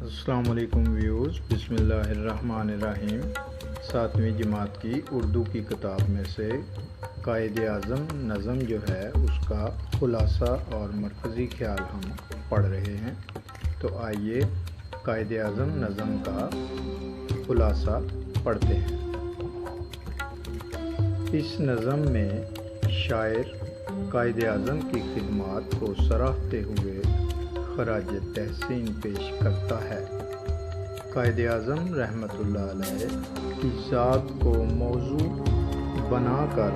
السلام علیکم ویوز، بسم اللہ الرحمن الرحیم۔ 7ویں جماعت کی اردو کی کتاب میں سے قائد اعظم نظم جو ہے اس کا خلاصہ اور مرکزی خیال ہم پڑھ رہے ہیں۔ تو آئیے قائد اعظم نظم کا خلاصہ پڑھتے ہیں۔ اس نظم میں شاعر قائد اعظم کی خدمات کو سراہتے ہوئے خراج تحسین پیش کرتا ہے۔ قائد اعظم رحمۃ اللہ علیہ کی ذات کو موضوع بنا کر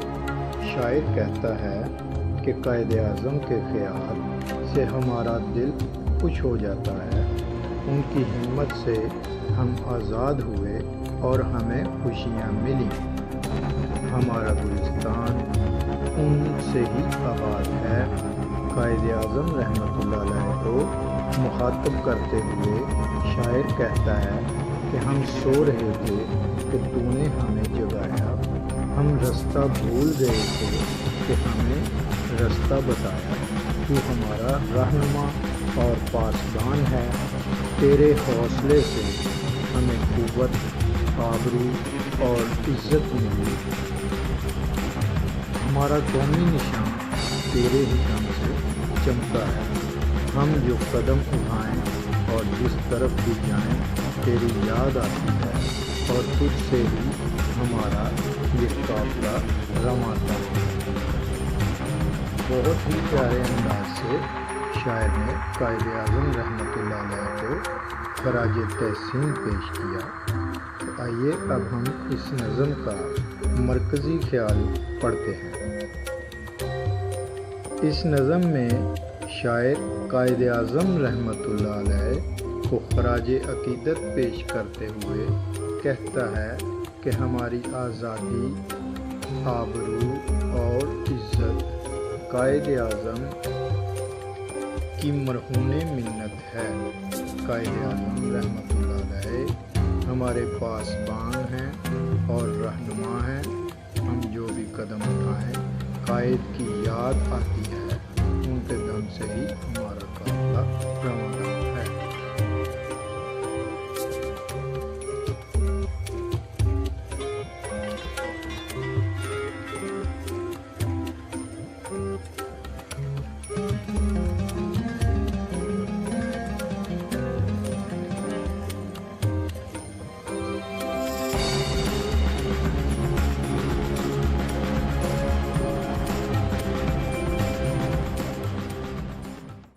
شاعر کہتا ہے کہ قائد اعظم کے خیال سے ہمارا دل خوش ہو جاتا ہے، ان کی ہمت سے ہم آزاد ہوئے اور ہمیں خوشیاں ملیں۔ ہمارا گلستان ان سے ہی آباد ہے۔ قائد اعظم رحمۃ اللہ علیہ کو مخاطب کرتے ہوئے شاعر کہتا ہے کہ ہم سو رہے تھے کہ تو نے ہمیں جگایا، ہم رستہ بھول گئے تھے کہ ہمیں رستہ بتایا۔ تو ہمارا رہنما اور پاسبان ہے، تیرے حوصلے سے ہمیں قوت، آبرو اور عزت ملی۔ ہمارا قومی نشان تیرے ہی دم سے چمکا ہے، ہم جو قدم اٹھائیں اور جس طرف بھی جائیں تیری یاد آتی ہے، اور تجھ سے ہی ہمارا یہ قافلہ رواں تھا۔ بہت ہی پیارے انداز سے شاعر نے قائد اعظم رحمۃ اللہ علیہ کو خراج تحسین پیش کیا۔ تو آئیے اب ہم اس نظم کا مرکزی خیال پڑھتے ہیں۔ اس نظم میں شاعر قائد اعظم رحمۃ اللہ علیہ کو خراج عقیدت پیش کرتے ہوئے کہتا ہے کہ ہماری آزادی، آبرو اور عزت قائد اعظم کی مرہون منت ہے۔ قائد اعظم رحمۃ اللہ علیہ ہمارے پاسبان ہیں اور رہنما ہیں، ہم جو بھی قدم اٹھائیں قائد کی یاد آتی ہے، ان کے دم سے ہی ہمارا قافلہ